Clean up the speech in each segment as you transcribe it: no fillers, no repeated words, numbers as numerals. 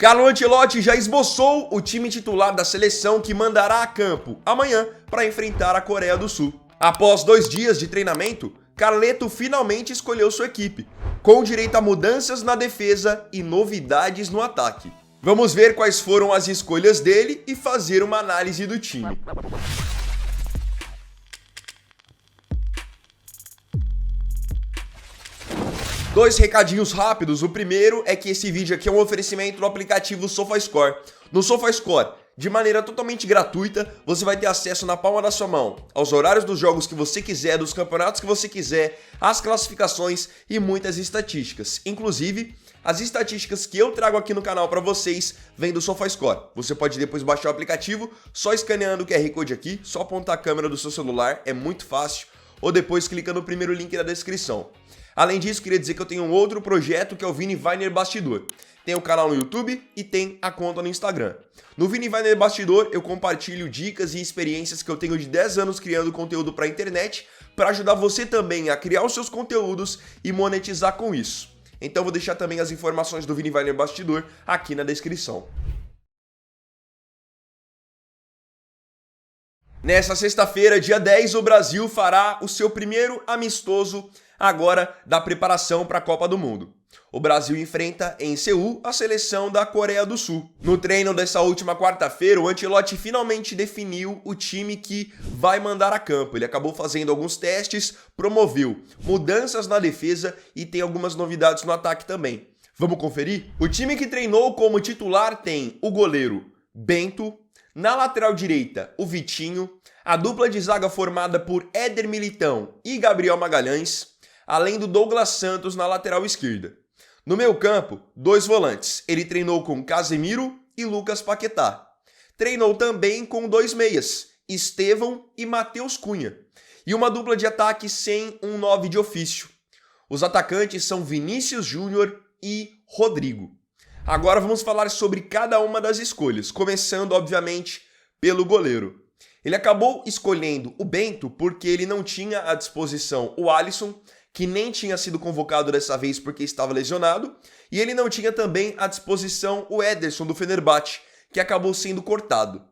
Carlo Ancelotti já esboçou o time titular da seleção que mandará a campo amanhã para enfrentar a Coreia do Sul. Após 2 dias de treinamento, Carleto finalmente escolheu sua equipe, com direito a mudanças na defesa e novidades no ataque. Vamos ver quais foram as escolhas dele e fazer uma análise do time. Dois recadinhos rápidos. O primeiro é que esse vídeo aqui é um oferecimento do aplicativo SofaScore. No SofaScore, de maneira totalmente gratuita, você vai ter acesso na palma da sua mão aos horários dos jogos que você quiser, dos campeonatos que você quiser, as classificações e muitas estatísticas. Inclusive, as estatísticas que eu trago aqui no canal para vocês vêm do SofaScore. Você pode depois baixar o aplicativo só escaneando o QR Code aqui, só apontar a câmera do seu celular, é muito fácil, ou depois clica no primeiro link da descrição. Além disso, queria dizer que eu tenho um outro projeto que é o Vini Weiner Bastidor. Tem o canal no YouTube e tem a conta no Instagram. No Vini Weiner Bastidor, eu compartilho dicas e experiências que eu tenho de 10 anos criando conteúdo para a internet para ajudar você também a criar os seus conteúdos e monetizar com isso. Então vou deixar também as informações do Vini Weiner Bastidor aqui na descrição. Nessa sexta-feira, dia 10, o Brasil fará o seu primeiro amistoso agora da preparação para a Copa do Mundo. O Brasil enfrenta em Seul a seleção da Coreia do Sul. No treino dessa última quarta-feira, o Ancelotti finalmente definiu o time que vai mandar a campo. Ele acabou fazendo alguns testes, promoveu mudanças na defesa e tem algumas novidades no ataque também. Vamos conferir? O time que treinou como titular tem o goleiro Bento, na lateral direita o Vitinho, a dupla de zaga formada por Éder Militão e Gabriel Magalhães, além do Douglas Santos na lateral esquerda. No meio-campo, 2 volantes. Ele treinou com Casemiro e Lucas Paquetá. Treinou também com 2 meias, Estevão e Matheus Cunha. E uma dupla de ataque sem um 9 de ofício. Os atacantes são Vinícius Júnior e Rodrigo. Agora vamos falar sobre cada uma das escolhas, começando, obviamente, pelo goleiro. Ele acabou escolhendo o Bento porque ele não tinha à disposição o Alisson, que nem tinha sido convocado dessa vez porque estava lesionado, e ele não tinha também à disposição o Ederson do Fenerbahçe, que acabou sendo cortado.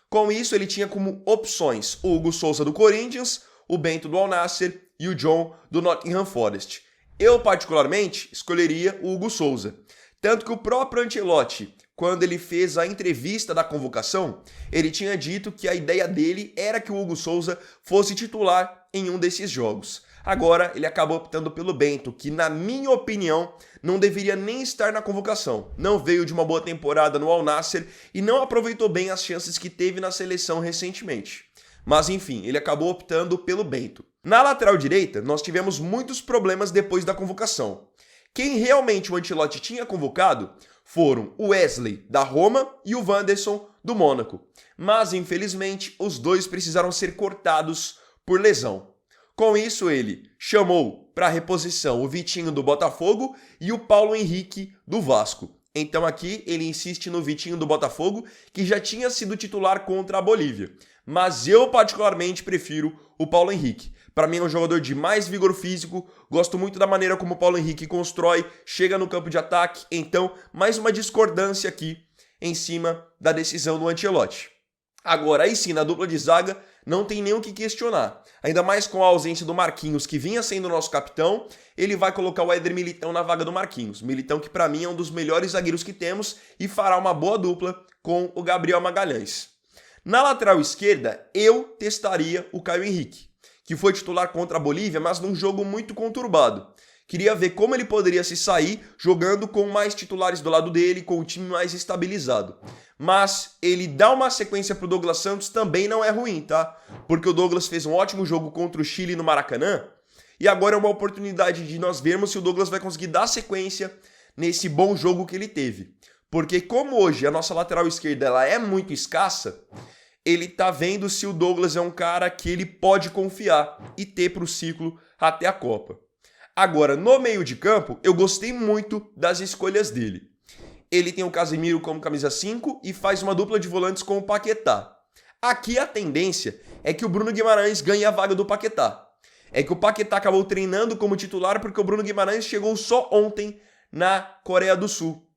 Com isso, ele tinha como opções o Hugo Souza do Corinthians, o Bento do Al Nassr e o John do Nottingham Forest. Eu, particularmente, escolheria o Hugo Souza. Tanto que o próprio Ancelotti, quando ele fez a entrevista da convocação, ele tinha dito que a ideia dele era que o Hugo Souza fosse titular em um desses jogos. Agora, ele acabou optando pelo Bento, que, na minha opinião, não deveria nem estar na convocação. Não veio de uma boa temporada no Al Nassr e não aproveitou bem as chances que teve na seleção recentemente. Mas, enfim, ele acabou optando pelo Bento. Na lateral direita, nós tivemos muitos problemas depois da convocação. Quem realmente o Ancelotti tinha convocado foram o Wesley, da Roma, e o Wanderson, do Mônaco. Mas, infelizmente, os dois precisaram ser cortados por lesão. Com isso, ele chamou para reposição o Vitinho do Botafogo e o Paulo Henrique do Vasco. Então aqui ele insiste no Vitinho do Botafogo, que já tinha sido titular contra a Bolívia. Mas eu particularmente prefiro o Paulo Henrique. Para mim é um jogador de mais vigor físico, gosto muito da maneira como o Paulo Henrique constrói, chega no campo de ataque. Então, mais uma discordância aqui em cima da decisão do Ancelotti. Agora, aí sim, na dupla de zaga, não tem nem o que questionar. Ainda mais com a ausência do Marquinhos, que vinha sendo nosso capitão, ele vai colocar o Éder Militão na vaga do Marquinhos. Militão que para mim é um dos melhores zagueiros que temos e fará uma boa dupla com o Gabriel Magalhães. Na lateral esquerda, eu testaria o Caio Henrique, que foi titular contra a Bolívia, mas num jogo muito conturbado. Queria ver como ele poderia se sair jogando com mais titulares do lado dele, com o time mais estabilizado. Mas ele dá uma sequência para o Douglas Santos também não é ruim, tá? Porque o Douglas fez um ótimo jogo contra o Chile no Maracanã e agora é uma oportunidade de nós vermos se o Douglas vai conseguir dar sequência nesse bom jogo que ele teve. Porque como hoje a nossa lateral esquerda ela é muito escassa, ele tá vendo se o Douglas é um cara que ele pode confiar e ter para o ciclo até a Copa. Agora, no meio de campo, eu gostei muito das escolhas dele. Ele tem o Casemiro como camisa 5 e faz uma dupla de volantes com o Paquetá. Aqui a tendência é que o Bruno Guimarães ganhe a vaga do Paquetá. É que o Paquetá acabou treinando como titular porque o Bruno Guimarães chegou só ontem na Coreia do Sul.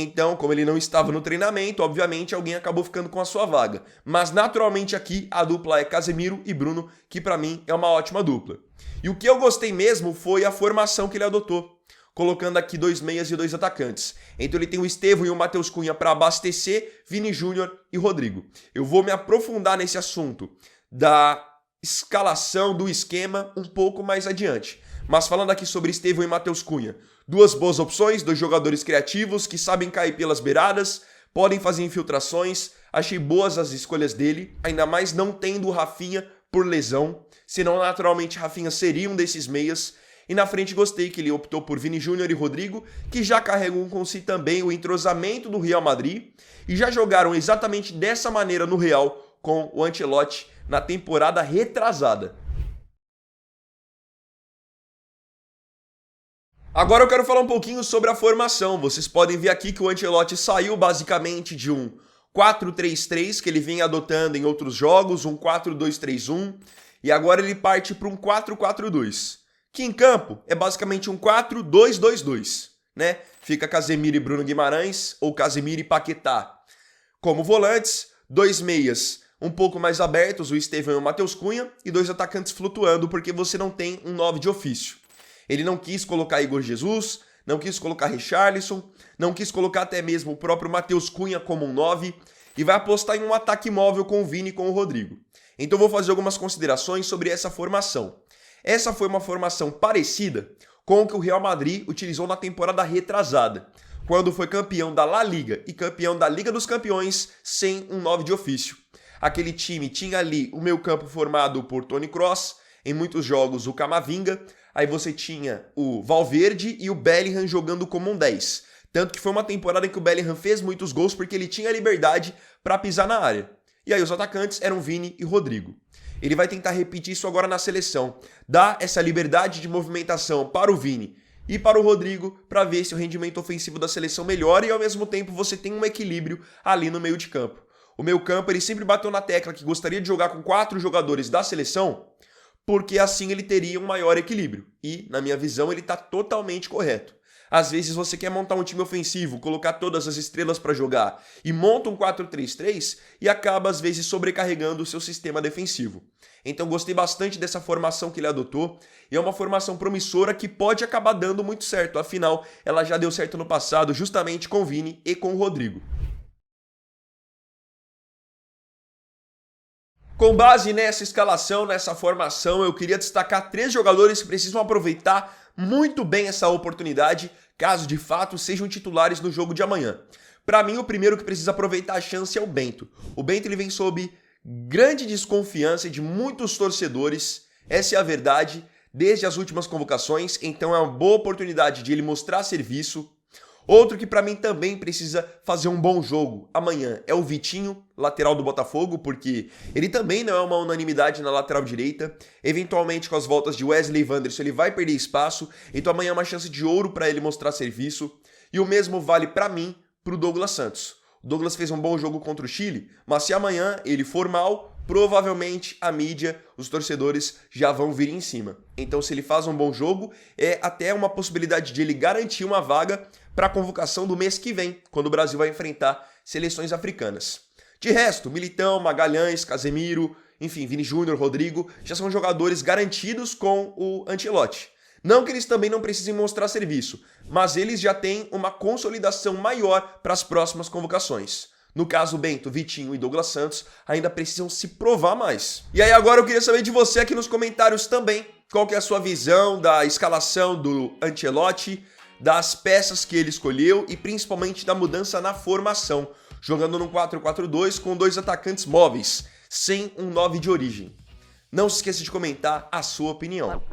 Então, como ele não estava no treinamento, obviamente alguém acabou ficando com a sua vaga. Mas naturalmente aqui a dupla é Casemiro e Bruno, que para mim é uma ótima dupla. E o que eu gostei mesmo foi a formação que ele adotou, colocando aqui 2 meias e 2 atacantes. Então ele tem o Estevão e o Matheus Cunha para abastecer Vini Júnior e Rodrigo. Eu vou me aprofundar nesse assunto da escalação do esquema um pouco mais adiante. Mas falando aqui sobre Estevão e Matheus Cunha, 2 boas opções, 2 jogadores criativos que sabem cair pelas beiradas, podem fazer infiltrações. Achei boas as escolhas dele, ainda mais não tendo o Rafinha por lesão, senão naturalmente Rafinha seria um desses meias. E na frente gostei que ele optou por Vini Júnior e Rodrigo, que já carregam com si também o entrosamento do Real Madrid e já jogaram exatamente dessa maneira no Real com o Ancelotti na temporada retrasada. Agora eu quero falar um pouquinho sobre a formação. Vocês podem ver aqui que o Ancelotti saiu basicamente de um 4-3-3 que ele vem adotando em outros jogos, um 4-2-3-1, e agora ele parte para um 4-4-2. Que em campo é basicamente um 4-2-2-2, né? Fica Casemiro e Bruno Guimarães, ou Casemiro e Paquetá como volantes, 2 meias um pouco mais abertos, o Estevão e o Matheus Cunha, e 2 atacantes flutuando, porque você não tem um 9 de ofício. Ele não quis colocar Igor Jesus, não quis colocar Richarlison, não quis colocar até mesmo o próprio Matheus Cunha como um 9, e vai apostar em um ataque móvel com o Vini e com o Rodrigo. Então vou fazer algumas considerações sobre essa formação. Essa foi uma formação parecida com o que o Real Madrid utilizou na temporada retrasada, quando foi campeão da La Liga e campeão da Liga dos Campeões sem um 9 de ofício. Aquele time tinha ali o meio-campo formado por Toni Kroos, em muitos jogos o Camavinga, aí você tinha o Valverde e o Bellingham jogando como um 10. Tanto que foi uma temporada em que o Bellingham fez muitos gols porque ele tinha liberdade para pisar na área. E aí os atacantes eram Vini e Rodrigo. Ele vai tentar repetir isso agora na seleção. Dar essa liberdade de movimentação para o Vini e para o Rodrigo para ver se o rendimento ofensivo da seleção melhora e ao mesmo tempo você tem um equilíbrio ali no meio de campo. O meio campo ele sempre bateu na tecla que gostaria de jogar com 4 jogadores da seleção porque assim ele teria um maior equilíbrio. E, na minha visão, ele está totalmente correto. Às vezes você quer montar um time ofensivo, colocar todas as estrelas para jogar e monta um 4-3-3 e acaba às vezes sobrecarregando o seu sistema defensivo. Então gostei bastante dessa formação que ele adotou e é uma formação promissora que pode acabar dando muito certo, afinal ela já deu certo no passado justamente com o Vini e com o Rodrigo. Com base nessa escalação, nessa formação, eu queria destacar 3 jogadores que precisam aproveitar muito bem essa oportunidade, caso de fato sejam titulares no jogo de amanhã. Para mim, o primeiro que precisa aproveitar a chance é o Bento. O Bento ele vem sob grande desconfiança de muitos torcedores, essa é a verdade, desde as últimas convocações, então é uma boa oportunidade de ele mostrar serviço. Outro que para mim também precisa fazer um bom jogo amanhã é o Vitinho, lateral do Botafogo, porque ele também não é uma unanimidade na lateral direita. Eventualmente com as voltas de Wesley e Wanderson ele vai perder espaço, então amanhã é uma chance de ouro para ele mostrar serviço. E o mesmo vale para mim para o Douglas Santos. O Douglas fez um bom jogo contra o Chile, mas se amanhã ele for mal, provavelmente a mídia, os torcedores já vão vir em cima. Então se ele faz um bom jogo, é até uma possibilidade de ele garantir uma vaga para a convocação do mês que vem, quando o Brasil vai enfrentar seleções africanas. De resto, Militão, Magalhães, Casemiro, enfim, Vini Júnior, Rodrigo, já são jogadores garantidos com o Ancelotti. Não que eles também não precisem mostrar serviço, mas eles já têm uma consolidação maior para as próximas convocações. No caso, Bento, Vitinho e Douglas Santos ainda precisam se provar mais. E aí agora eu queria saber de você aqui nos comentários também, qual que é a sua visão da escalação do Ancelotti, das peças que ele escolheu e principalmente da mudança na formação, jogando num 4-4-2 com 2 atacantes móveis, sem um 9 de origem. Não se esqueça de comentar a sua opinião.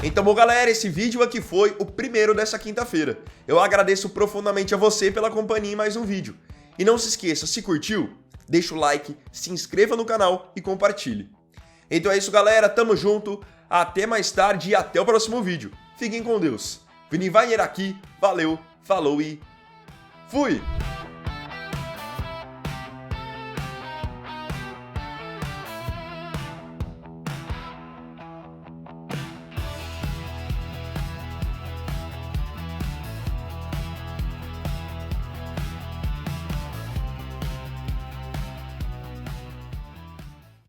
Então, bom galera, esse vídeo aqui foi o primeiro dessa quinta-feira. Eu agradeço profundamente a você pela companhia em mais um vídeo. E não se esqueça, se curtiu, deixa o like, se inscreva no canal e compartilhe. Então é isso galera, tamo junto, até mais tarde e até o próximo vídeo. Fiquem com Deus. Vini Wagner aqui, valeu, falou e fui!